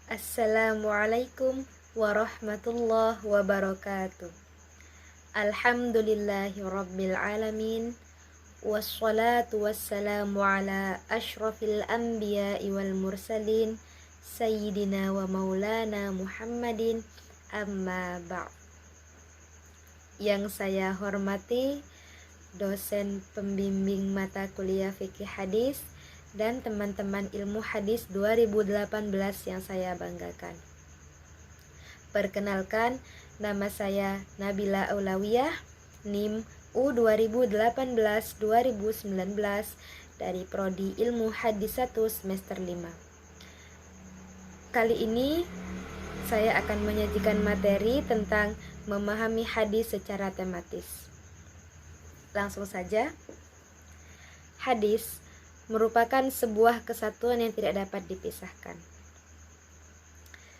Assalamualaikum warahmatullahi wabarakatuh. Alhamdulillahi rabbil alamin. Wassalatu wassalamu ala ashrafil anbiya'i wal mursalin Sayyidina wa maulana Muhammadin, amma ba'd. Yang saya hormati dosen pembimbing mata kuliah fikih hadis dan teman-teman ilmu hadis 2018 yang saya banggakan. Perkenalkan, nama saya Nabila Aulawiyah, NIM U2018-2019 dari Prodi Ilmu Hadis 1 semester 5. Kali ini saya akan menyajikan materi tentang memahami hadis secara tematis. Langsung saja. Hadis merupakan sebuah kesatuan yang tidak dapat dipisahkan.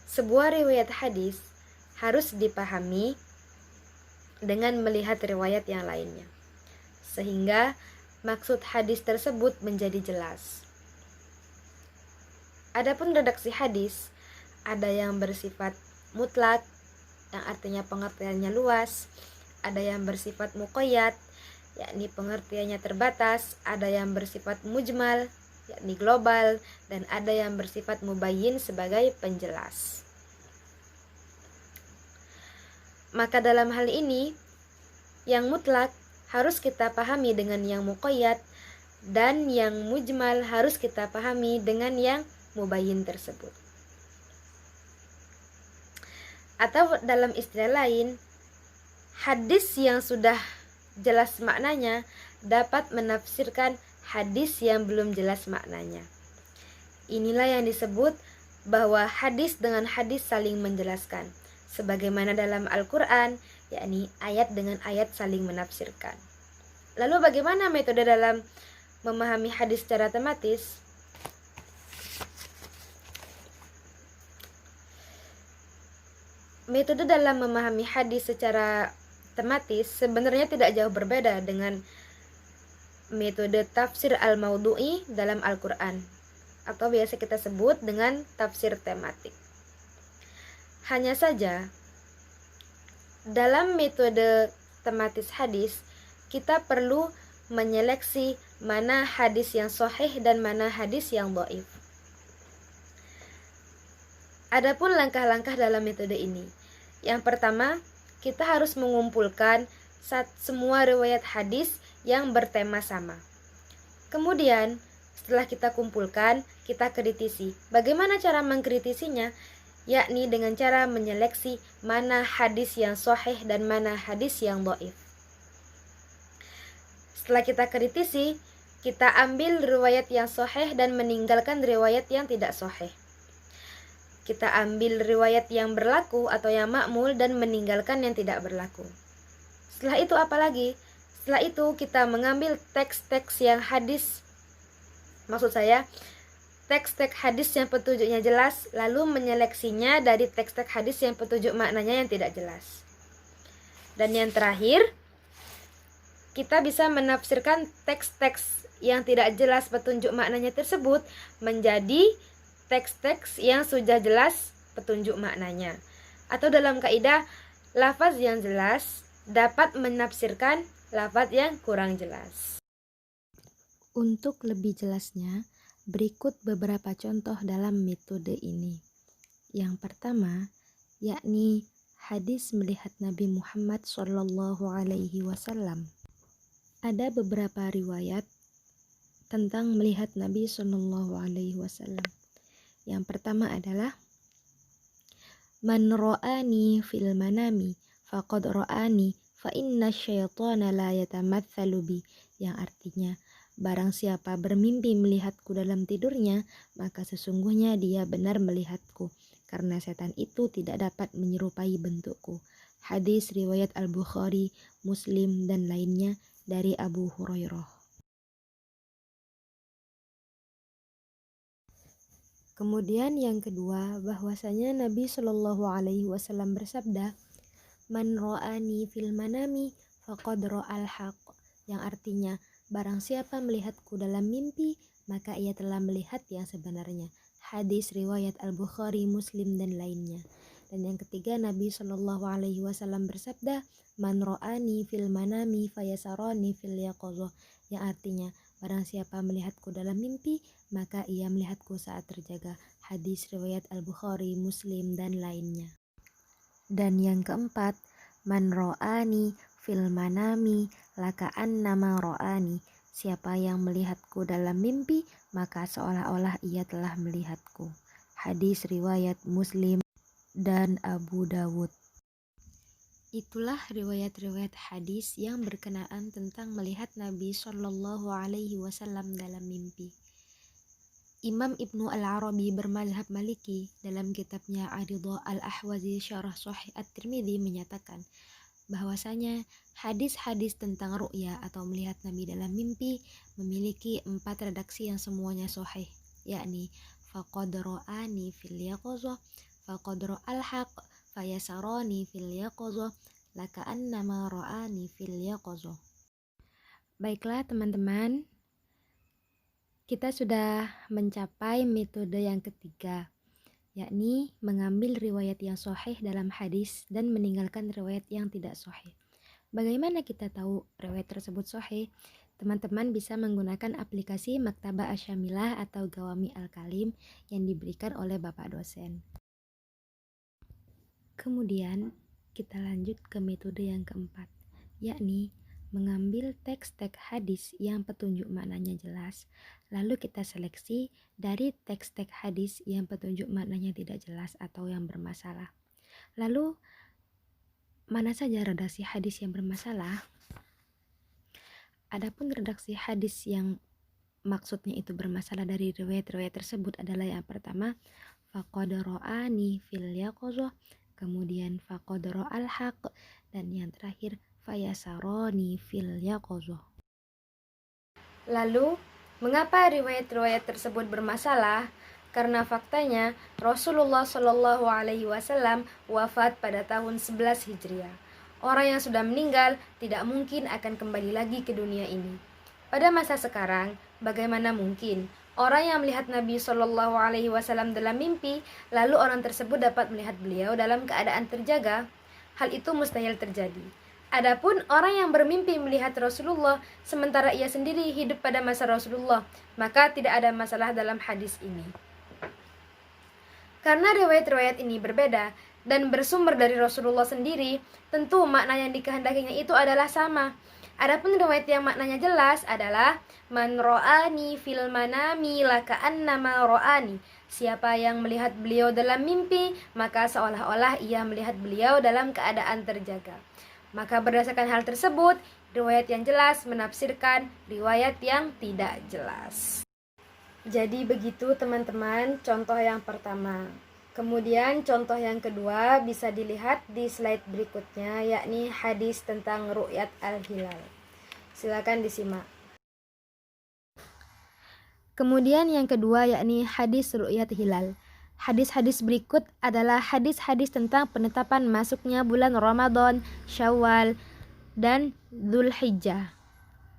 Sebuah riwayat hadis harus dipahami dengan melihat riwayat yang lainnya, sehingga maksud hadis tersebut menjadi jelas. Adapun redaksi hadis, ada yang bersifat mutlak, yang artinya pengertiannya luas, ada yang bersifat muqayyad, yakni pengertiannya terbatas, ada yang bersifat mujmal, yakni global, dan ada yang bersifat mubayyin sebagai penjelas. Maka dalam hal ini, yang mutlak harus kita pahami dengan yang muqayyad, dan yang mujmal harus kita pahami dengan yang mubayyin tersebut. Atau dalam istilah lain, hadis yang sudah jelas maknanya dapat menafsirkan hadis yang belum jelas maknanya. Inilah yang disebut bahwa hadis dengan hadis saling menjelaskan, sebagaimana dalam Al-Quran, yakni ayat dengan ayat saling menafsirkan. Lalu bagaimana metode dalam memahami hadis secara tematis? Metode dalam memahami hadis secara tematis sebenarnya tidak jauh berbeda dengan metode tafsir al-maudhu'i dalam Al-Quran, atau biasa kita sebut dengan tafsir tematik. Hanya saja, dalam metode tematis hadis, kita perlu menyeleksi mana hadis yang sahih dan mana hadis yang dhaif. Adapun langkah-langkah dalam metode ini, yang pertama, kita harus mengumpulkan semua riwayat hadis yang bertema sama. Kemudian, setelah kita kumpulkan, kita kritisi. Bagaimana cara mengkritisinya? Yakni dengan cara menyeleksi mana hadis yang sahih dan mana hadis yang dhaif. Setelah kita kritisi, kita ambil riwayat yang sahih dan meninggalkan riwayat yang tidak sahih. Kita ambil riwayat yang berlaku atau yang makmul dan meninggalkan yang tidak berlaku. Setelah itu apa lagi? Setelah itu kita mengambil teks-teks yang hadis, maksud saya teks-teks hadis yang petunjuknya jelas, lalu menyeleksinya dari teks-teks hadis yang petunjuk maknanya yang tidak jelas. Dan yang terakhir, kita bisa menafsirkan teks-teks yang tidak jelas petunjuk maknanya tersebut menjadi teks-teks yang sudah jelas petunjuk maknanya. Atau dalam kaidah, lafaz yang jelas dapat menafsirkan lafaz yang kurang jelas. Untuk lebih jelasnya, berikut beberapa contoh dalam metode ini. Yang pertama, yakni hadis melihat Nabi Muhammad SAW. Ada beberapa riwayat tentang melihat Nabi SAW. Yang pertama adalah man ra'ani fil manami faqad ra'ani fa inna syaitana la yatamatsalu bi, yang artinya barang siapa bermimpi melihatku dalam tidurnya, maka sesungguhnya dia benar melihatku, karena setan itu tidak dapat menyerupai bentukku. Hadis riwayat Al-Bukhari, Muslim, dan lainnya dari Abu Hurairah. Kemudian yang kedua, bahwasanya Nabi Shallallahu Alaihi Wasallam bersabda, "Man ro'ani fil manami faqad ro'al haq", yang artinya barang siapa melihatku dalam mimpi, maka ia telah melihat yang sebenarnya. Hadis riwayat Al-Bukhari, Muslim, dan lainnya. Dan yang ketiga, Nabi Shallallahu Alaihi Wasallam bersabda, "Man ro'ani fil manami fayasaroni fil yaqozoh," yang artinya, barang siapa melihatku dalam mimpi, maka ia melihatku saat terjaga. Hadis riwayat Al-Bukhari, Muslim, dan lainnya. Dan yang keempat, man ro'ani fil manami laka'an nama ro'ani, siapa yang melihatku dalam mimpi, maka seolah-olah ia telah melihatku. Hadis riwayat Muslim dan Abu Dawud. Itulah riwayat-riwayat hadis yang berkenaan tentang melihat Nabi Shallallahu Alaihi Wasallam dalam mimpi. Imam Ibnu Al-Arabi bermazhab Maliki dalam kitabnya Aridho Al-Ahwazi Syarah Sahih At-Tirmidzi menyatakan bahwasanya hadis-hadis tentang ru'ya atau melihat Nabi dalam mimpi memiliki 4 redaksi yang semuanya sahih, yakni faqad ra'ani fil yaqozoh, faqad ra'al haq, fayasarani fil yaqozoh, laka'annama ra'ani fil yaqozoh. Baiklah teman-teman, kita sudah mencapai metode yang ketiga, yakni mengambil riwayat yang sahih dalam hadis dan meninggalkan riwayat yang tidak sahih. Bagaimana kita tahu riwayat tersebut sahih? Teman-teman bisa menggunakan aplikasi Maktabah Asyamilah atau Gawami Al-Kalim yang diberikan oleh Bapak dosen. Kemudian kita lanjut ke metode yang keempat, yakni mengambil teks-teks hadis yang petunjuk maknanya jelas, lalu kita seleksi dari teks-teks hadis yang petunjuk maknanya tidak jelas atau yang bermasalah. Lalu, mana saja redaksi hadis yang bermasalah? Adapun redaksi hadis yang maksudnya itu bermasalah dari riwayat-riwayat tersebut adalah yang pertama, faqad ra'ani fil yaqozoh, kemudian faqad ra'al haq, dan yang terakhir fayasaroni fil yaqozoh. Lalu, mengapa riwayat-riwayat tersebut bermasalah? Karena faktanya Rasulullah Shallallahu Alaihi Wasallam wafat pada tahun 11 Hijriah. Orang yang sudah meninggal tidak mungkin akan kembali lagi ke dunia ini. Pada masa sekarang, bagaimana mungkin orang yang melihat Nabi Shallallahu Alaihi Wasallam dalam mimpi, lalu orang tersebut dapat melihat beliau dalam keadaan terjaga? Hal itu mustahil terjadi. Adapun orang yang bermimpi melihat Rasulullah sementara ia sendiri hidup pada masa Rasulullah, maka tidak ada masalah dalam hadis ini. Karena riwayat-riwayat ini berbeda dan bersumber dari Rasulullah sendiri, tentu makna yang dikehendakinya itu adalah sama. Adapun riwayat yang maknanya jelas adalah man ro'ani fil manami laka'annama ro'ani, siapa yang melihat beliau dalam mimpi, maka seolah-olah ia melihat beliau dalam keadaan terjaga. Maka berdasarkan hal tersebut, riwayat yang jelas menafsirkan riwayat yang tidak jelas. Jadi begitu teman-teman contoh yang pertama. Kemudian contoh yang kedua bisa dilihat di slide berikutnya, yakni hadis tentang ru'yat al-hilal. Silakan disimak. Kemudian yang kedua yakni hadis ru'yat hilal. Hadis-hadis berikut adalah hadis-hadis tentang penetapan masuknya bulan Ramadan, Syawal, dan Dzulhijjah.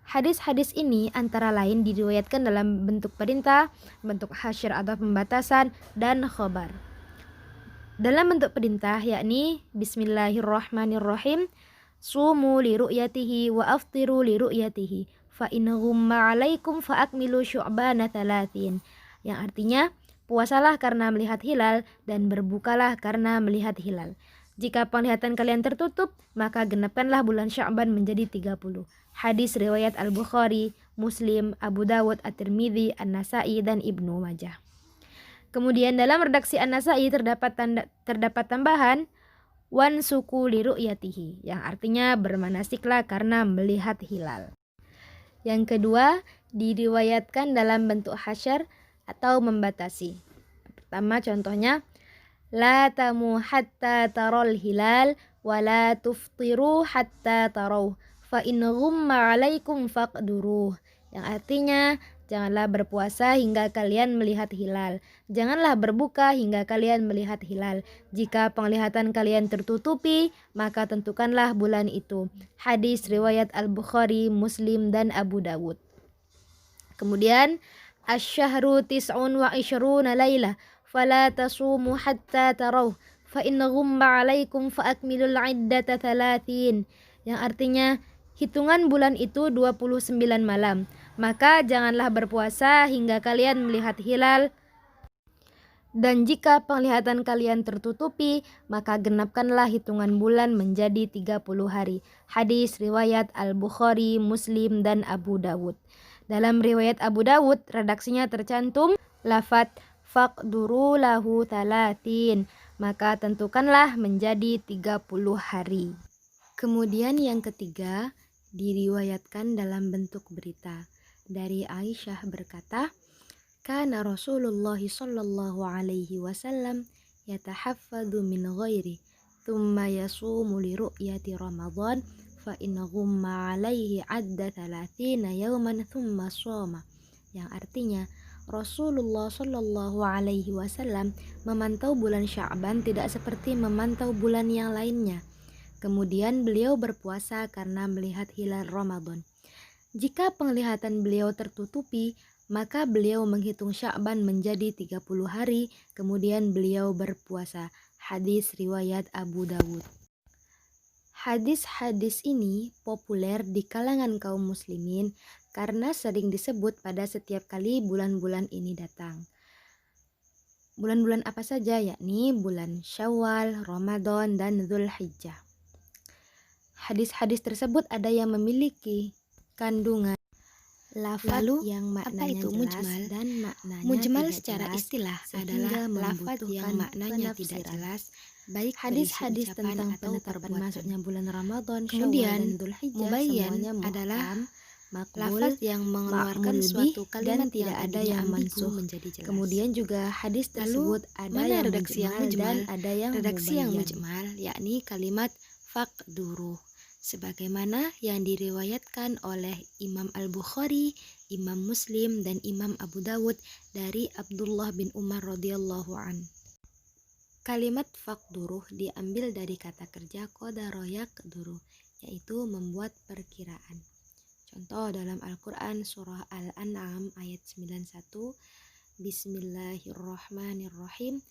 Hadis-hadis ini antara lain diriwayatkan dalam bentuk perintah, bentuk hasyr atau pembatasan, dan khobar. Dalam bentuk perintah yakni Bismillahirrahmanirrahim, sumu li ru'yatihi wa aftiru li ru'yatihi, fa in ghumma 'alaikum fa akmilu syu'bana 30, yang artinya puasalah karena melihat hilal dan berbukalah karena melihat hilal. Jika penglihatan kalian tertutup, maka genapkanlah bulan Sya'ban menjadi 30. Hadis riwayat Al-Bukhari, Muslim, Abu Dawud, At-Tirmidzi, An-Nasa'i, dan Ibnu Majah. Kemudian dalam redaksi An-Nasa'i terdapat tambahan wan suku li ru'yatihi, yang artinya bermanasiklah karena melihat hilal. Yang kedua, diriwayatkan dalam bentuk hasyr atau membatasi. Pertama contohnya, la tamu hatta tarol hilal wa la tuftiru hatta tarau fa in ghumma 'alaikum faqduruh, yang artinya janganlah berpuasa hingga kalian melihat hilal, janganlah berbuka hingga kalian melihat hilal. Jika penglihatan kalian tertutupi, maka tentukanlah bulan itu. Hadis riwayat Al-Bukhari, Muslim, dan Abu Dawud. Kemudian Asy-syahru tis'un wa isyruna lailah fala tasumu hatta tarawh fa in ghumma 'alaikum fa akmilul 'iddata 30, yang artinya hitungan bulan itu 29 malam, maka janganlah berpuasa hingga kalian melihat hilal, dan jika penglihatan kalian tertutupi maka genapkanlah hitungan bulan menjadi 30 hari. Hadis riwayat Al-Bukhari, Muslim, dan Abu Dawud. Dalam riwayat Abu Dawud, redaksinya tercantum lafadz faqduru lahu talatin, maka tentukanlah menjadi 30 hari. Kemudian yang ketiga, diriwayatkan dalam bentuk berita. Dari Aisyah berkata, Kana Rasulullah sallallahu alaihi wasallam yatahaffadhu min ghairi thumma yasumu li ru'yati Ramadan fa in ghumma alaihi adda 30 yawman thumma shoma, yang artinya Rasulullah sallallahu alaihi wasallam memantau bulan Sya'ban tidak seperti memantau bulan yang lainnya. Kemudian beliau berpuasa karena melihat hilal Ramadan. Jika penglihatan beliau tertutupi, maka beliau menghitung Sya'ban menjadi 30 hari, kemudian beliau berpuasa. Hadis riwayat Abu Dawud. Hadis-hadis ini populer di kalangan kaum muslimin karena sering disebut pada setiap kali bulan-bulan ini datang. Bulan-bulan apa saja? Yakni bulan Syawal, Ramadan, dan Dzulhijjah. Hadis-hadis tersebut ada yang memiliki kandungan lafaz yang maknanya jelas mujmal dan maknanya mujmal tidak secara jelas, istilah adalah lafaz yang maknanya tidak jelas, baik hadis-hadis tentang atau penetapan perbuatan. masuknya bulan Ramadan, Kemudian, Syawal, dan Dzulhijjah mubayyan semuanya adalah makbul, lafaz yang mengeluarkan suatu kalimat dan tidak yang ada tadinya yang ambigu mansuh. menjadi jelas. Kemudian juga hadis tersebut ada mana yang redaksi yang mujmal dan mujmal? ada yang Redaksi yang mubayyan. mujmal yakni kalimat faqduru, sebagaimana yang diriwayatkan oleh Imam Al-Bukhari, Imam Muslim, dan Imam Abu Dawud dari Abdullah bin Umar radhiyallahu an. Kalimat faqduru diambil dari kata kerja qadara yaqduru, yaitu membuat perkiraan. Contoh dalam Al-Quran surah Al-An'am ayat 91, Bismillahirrahmanirrahim,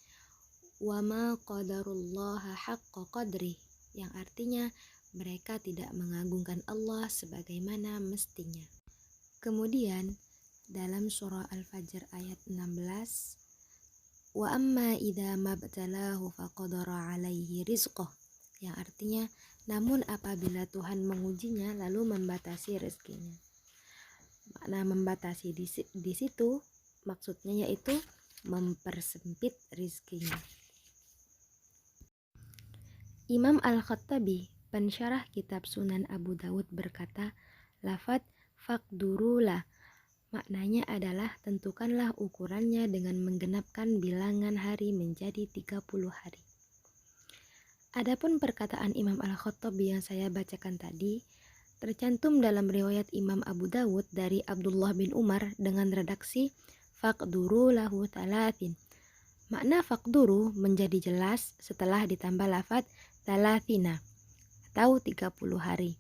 wa ma qadarullaha haqqa qadrih, yang artinya mereka tidak mengagungkan Allah sebagaimana mestinya. Kemudian dalam surah Al-Fajr ayat 16, wa amma idza mabtalahu faqadara alaihi rizqah, yang artinya namun apabila Tuhan mengujinya lalu membatasi rezekinya. Makna membatasi di situ maksudnya yaitu mempersempit rezekinya. Imam Al-Khattabi, pensyarah kitab Sunan Abu Dawud, berkata, lafadz faqdurula maknanya adalah tentukanlah ukurannya dengan menggenapkan bilangan hari menjadi 30 hari. Adapun perkataan Imam Al-Khattabi yang saya bacakan tadi tercantum dalam riwayat Imam Abu Dawud dari Abdullah bin Umar dengan redaksi faqduru lahu talatin. Makna faqduru menjadi jelas setelah ditambah lafadz talatina atau 30 hari.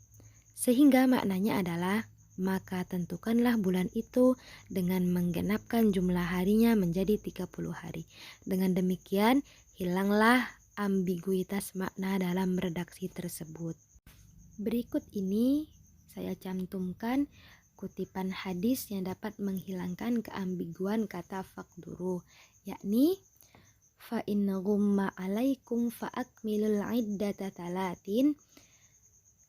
Sehingga maknanya adalah maka tentukanlah bulan itu dengan menggenapkan jumlah harinya menjadi 30 hari. Dengan demikian hilanglah ambiguitas makna dalam redaksi tersebut. Berikut ini saya cantumkan kutipan hadis yang dapat menghilangkan keambiguan kata faqduru, yakni fa in ghumma alaikum fa akmilul iddata talatin.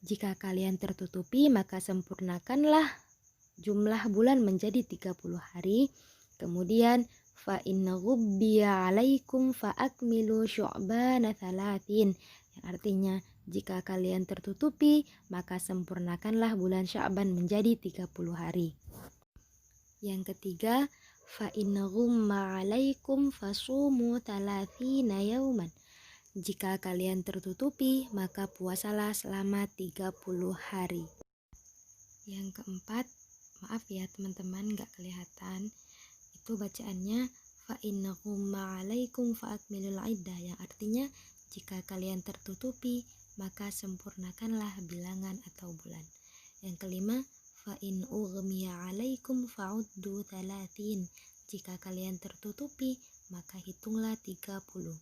Jika kalian tertutupi maka sempurnakanlah jumlah bulan menjadi 30 hari. Kemudian fa in ghubbiya alaikum fa akmilu syu'bana talatin, yang artinya jika kalian tertutupi maka sempurnakanlah bulan Sya'ban menjadi 30 hari. Yang ketiga, fa in ghumma alaikum fasumu 30 yauman. Jika kalian tertutupi maka puasalah selama 30 hari. Yang keempat, maaf ya teman-teman gak kelihatan, itu bacaannya fa in ghumma alaikum fa akmilul iddah, yang artinya jika kalian tertutupi maka sempurnakanlah bilangan atau bulan. Yang kelima, fa in ughmiya 'alaikum fa'uddu 30. Jika kalian tertutupi, maka hitunglah 30.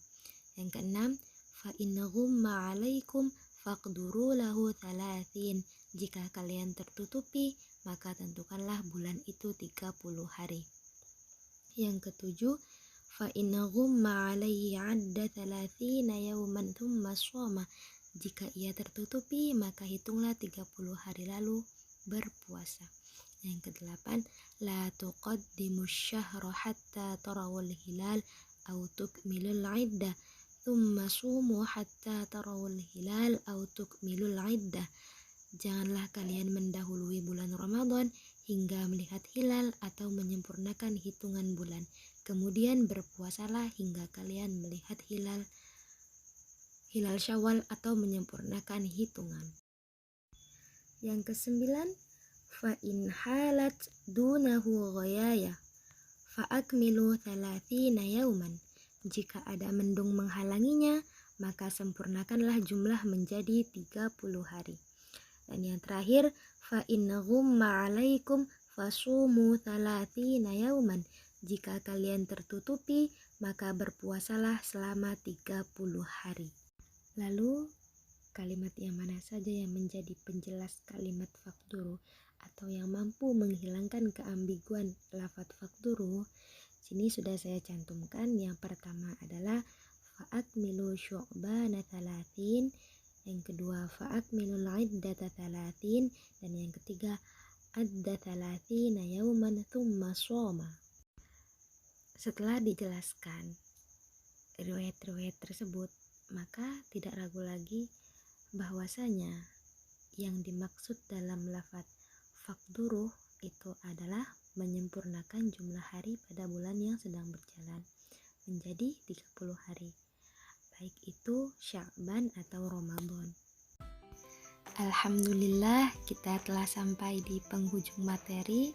Yang keenam, fa in ghumma 'alaikum faqduru lahu 30. Jika kalian tertutupi, maka tentukanlah bulan itu 30 hari. Yang ketujuh, fa in ghumma 'alaihi 'adda 30 yawman thumma shoma. Jika ia tertutupi, maka hitunglah 30 hari lalu berpuasa. Yang kedelapan, la tuqaddimu syahra hatta tarawul hilal au tukmilul iddah thumma sumu hatta tarawul hilal au tukmilul iddah. Janganlah kalian mendahului bulan Ramadan hingga melihat hilal atau menyempurnakan hitungan bulan. Kemudian berpuasalah hingga kalian melihat hilal Syawal atau menyempurnakan hitungan. Yang kesembilan, fa in halat dunahu ghayaya fa akmilu 30 yauman. Jika ada mendung menghalanginya, maka sempurnakanlah jumlah menjadi 30 hari. Dan yang terakhir, fa in ghumma 'alaikum fasumu 30 yauman. Jika kalian tertutupi, maka berpuasalah selama 30 hari. Lalu, kalimat yang mana saja yang menjadi penjelas kalimat faqduru atau yang mampu menghilangkan keambiguan lafadz faqduru? Sini sudah saya cantumkan. Yang pertama adalah fa'akmilu syu'bana 30, yang kedua fa'akmilul iddata 30, dan yang ketiga adda 30 yauman thumma shoma. Setelah dijelaskan riwayat-riwayat tersebut, maka tidak ragu lagi bahwasanya yang dimaksud dalam lafadz faqduru itu adalah menyempurnakan jumlah hari pada bulan yang sedang berjalan menjadi 30 hari, baik itu Sya'ban atau Ramadan. Alhamdulillah, kita telah sampai di penghujung materi.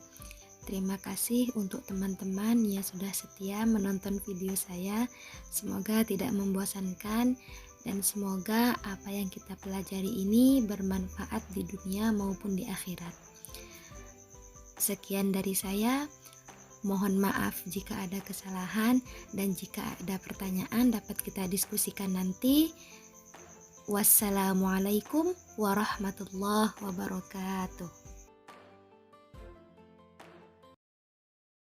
Terima kasih untuk teman-teman yang sudah setia menonton video saya. Semoga tidak membosankan dan semoga apa yang kita pelajari ini bermanfaat di dunia maupun di akhirat. Sekian dari saya. Mohon maaf jika ada kesalahan dan jika ada pertanyaan dapat kita diskusikan nanti. Wassalamualaikum warahmatullahi wabarakatuh.